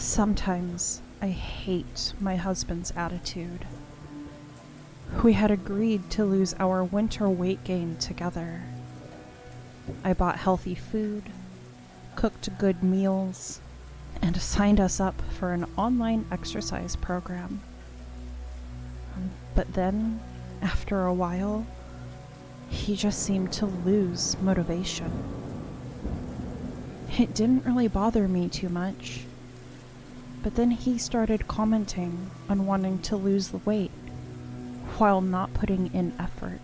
Sometimes I hate my husband's attitude. We had agreed to lose our winter weight gain together. I bought healthy food, cooked good meals, and signed us up for an online exercise program. But then, after a while, he just seemed to lose motivation. It didn't really bother me too much, but then he started commenting on wanting to lose the weight while not putting in effort.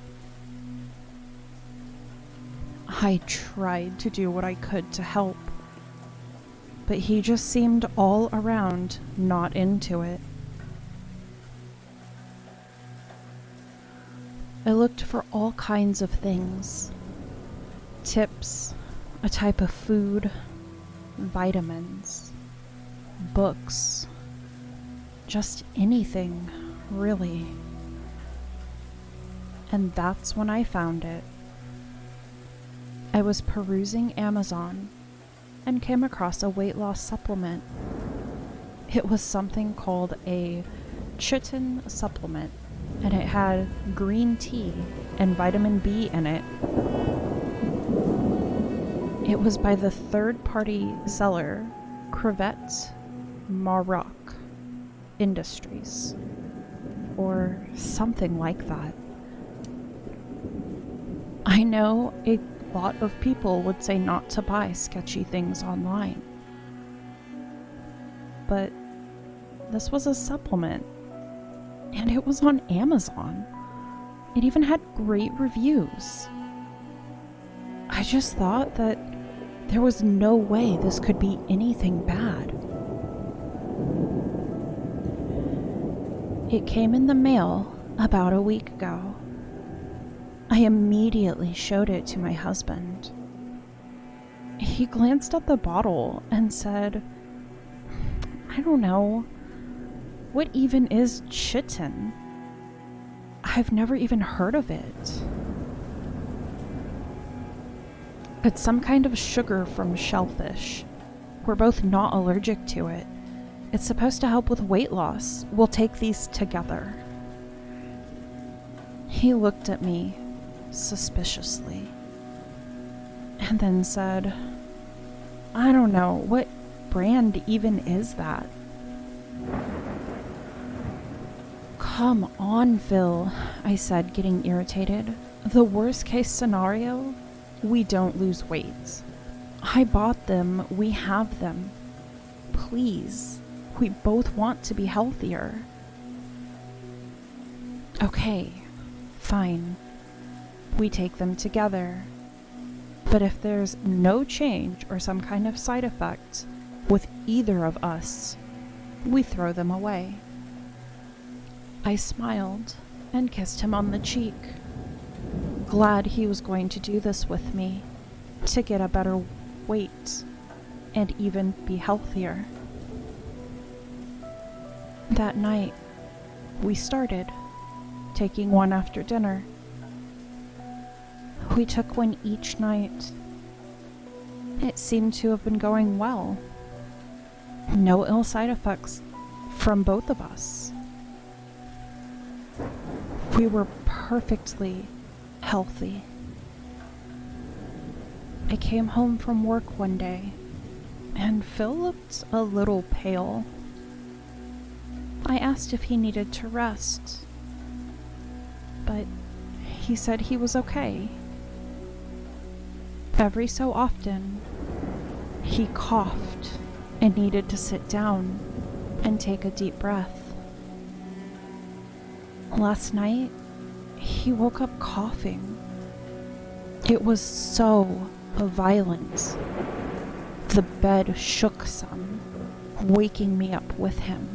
I tried to do what I could to help, but he just seemed all around not into it. I looked for all kinds of things. Tips, a type of food, vitamins, books, just anything, really. And that's when I found it. I was perusing Amazon and came across a weight loss supplement. It was something called a chitin supplement, and it had green tea and vitamin B in it. It was by the third-party seller Crevette Maroc Industries, or something like that. I know a lot of people would say not to buy sketchy things online, but this was a supplement, and it was on Amazon. It even had great reviews. I just thought that there was no way this could be anything bad. It came in the mail about a week ago. I immediately showed it to my husband. He glanced at the bottle and said, "I don't know. What even is chitin? I've never even heard of it." It's some kind of sugar from shellfish. We're both not allergic to it. It's supposed to help with weight loss. We'll take these together. He looked at me suspiciously and then said, "I don't know, what brand even is that?" "Come on, Phil," I said, getting irritated. "The worst case scenario, we don't lose weight. I bought them, we have them. Please, we both want to be healthier." "Okay, fine. We take them together. But if there's no change or some kind of side effect with either of us, we throw them away." I smiled and kissed him on the cheek, glad he was going to do this with me to get a better weight and even be healthier. That night, we started, taking one after dinner. We took one each night. It seemed to have been going well. No ill side effects from both of us. We were perfectly healthy. I came home from work one day, and Phil looked a little pale. I asked if he needed to rest, but he said he was okay. Every so often, he coughed and needed to sit down and take a deep breath. Last night, he woke up coughing. It was so violent. The bed shook some, waking me up with him.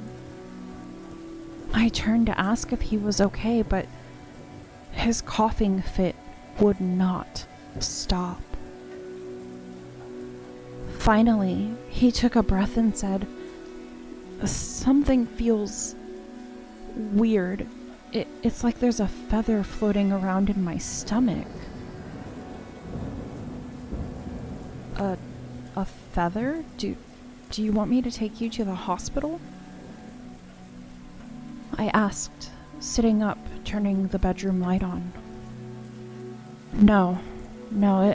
I turned to ask if he was okay, but his coughing fit would not stop. Finally, he took a breath and said, "Something feels weird. It's like there's a feather floating around in my stomach." A feather? Do Do you want me to take you to the hospital? I asked, sitting up, turning the bedroom light on. No,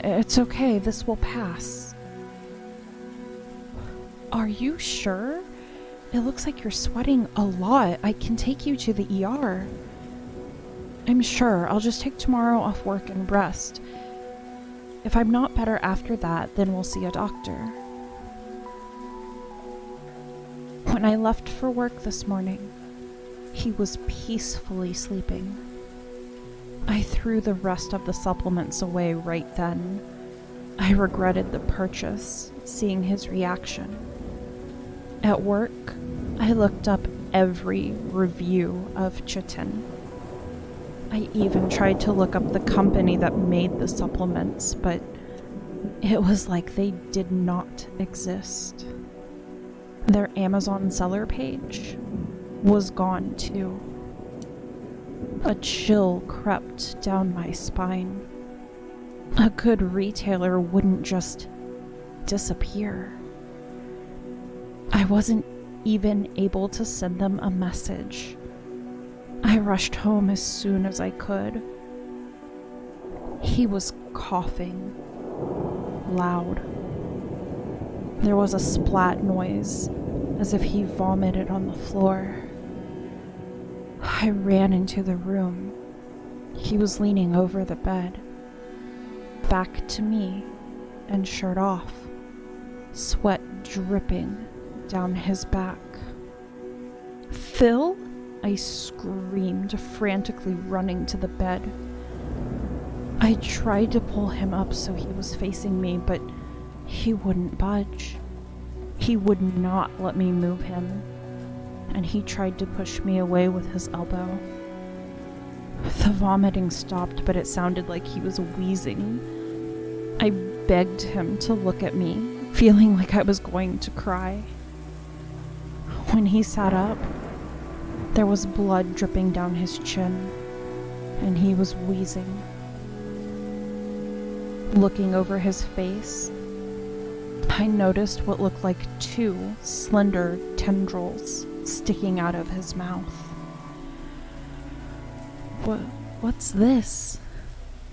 it's okay. This will pass. Are you sure? It looks like you're sweating a lot. I can take you to the ER. I'm sure. I'll just take tomorrow off work and rest. If I'm not better after that, then we'll see a doctor. When I left for work this morning, he was peacefully sleeping. I threw the rest of the supplements away right then. I regretted the purchase, seeing his reaction. At work, I looked up every review of chitin. I even tried to look up the company that made the supplements, but it was like they did not exist. Their Amazon seller page was gone too. A chill crept down my spine. A good retailer wouldn't just disappear. I wasn't even able to send them a message. I rushed home as soon as I could. He was coughing loud. There was a splat noise, as if he vomited on the floor. I ran into the room. He was leaning over the bed, back to me, and shirt off, sweat dripping down his back. "Phil?" I screamed, frantically running to the bed. I tried to pull him up so he was facing me, but he wouldn't budge. He would not let me move him, and he tried to push me away with his elbow. The vomiting stopped, but it sounded like he was wheezing. I begged him to look at me, feeling like I was going to cry. When he sat up, there was blood dripping down his chin, and he was wheezing. Looking over his face, I noticed what looked like 2 slender tendrils sticking out of his mouth. What's this?"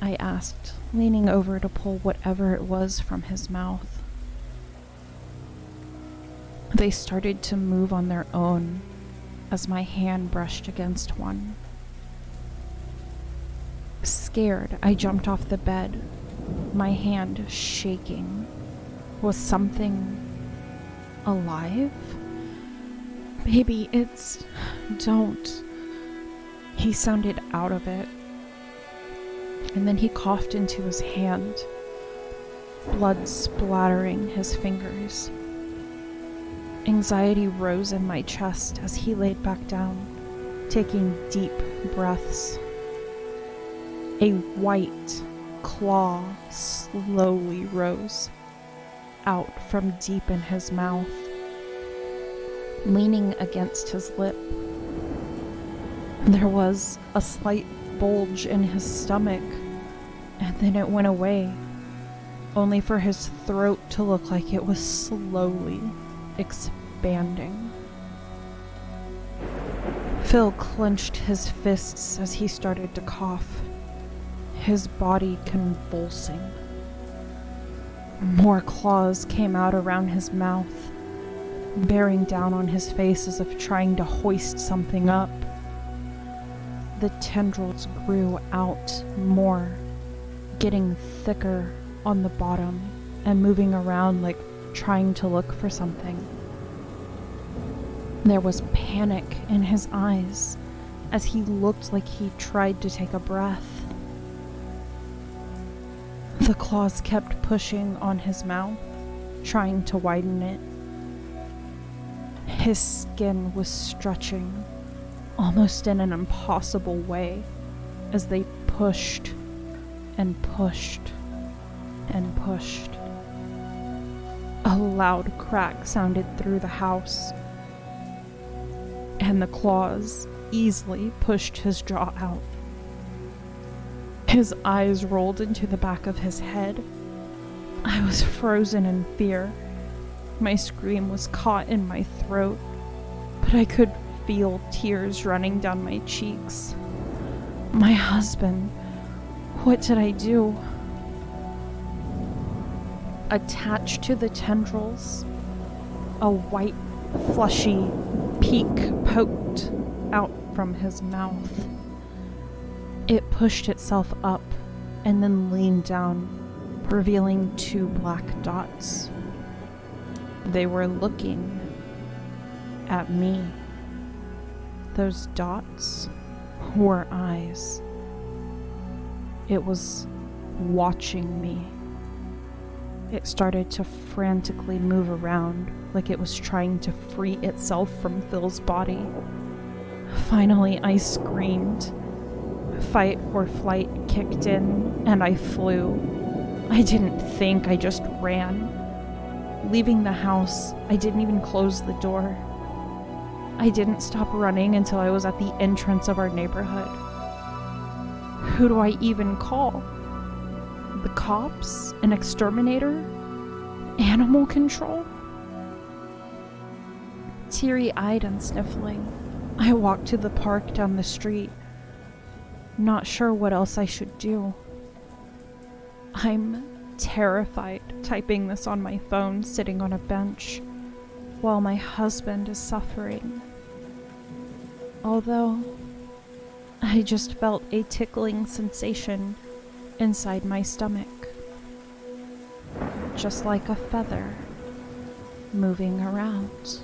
I asked, leaning over to pull whatever it was from his mouth. They started to move on their own as my hand brushed against one. Scared, I jumped off the bed, my hand shaking. Was something alive? "Baby, don't." He sounded out of it, and then he coughed into his hand, blood splattering his fingers. Anxiety rose in my chest as he laid back down, taking deep breaths. A white claw slowly rose out from deep in his mouth, leaning against his lip. There was a slight bulge in his stomach, and then it went away, only for his throat to look like it was slowly expanding. Phil clenched his fists as he started to cough, his body convulsing. More claws came out around his mouth, bearing down on his face as if trying to hoist something up. The tendrils grew out more, getting thicker on the bottom and moving around like trying to look for something. There was panic in his eyes as he looked like he tried to take a breath. The claws kept pushing on his mouth, trying to widen it. His skin was stretching, almost in an impossible way, as they pushed and pushed and pushed. A loud crack sounded through the house, and the claws easily pushed his jaw out. His eyes rolled into the back of his head. I was frozen in fear, My scream was caught in my throat, but I could feel tears running down my cheeks. My husband, what did I do? Attached to the tendrils, a white, fleshy peak poked out from his mouth. It pushed itself up and then leaned down, revealing 2 black dots. They were looking at me. Those dots were eyes. It was watching me. It started to frantically move around like it was trying to free itself from Phil's body. Finally, I screamed. Fight or flight kicked in, and I flew. I didn't think, I just ran. Leaving the house, I didn't even close the door. I didn't stop running until I was at the entrance of our neighborhood. Who do I even call? The cops? An exterminator? Animal control? Teary-eyed and sniffling, I walked to the park down the street, not sure what else I should do. I'm terrified typing this on my phone sitting on a bench while my husband is suffering. Although, I just felt a tickling sensation inside my stomach, just like a feather moving around.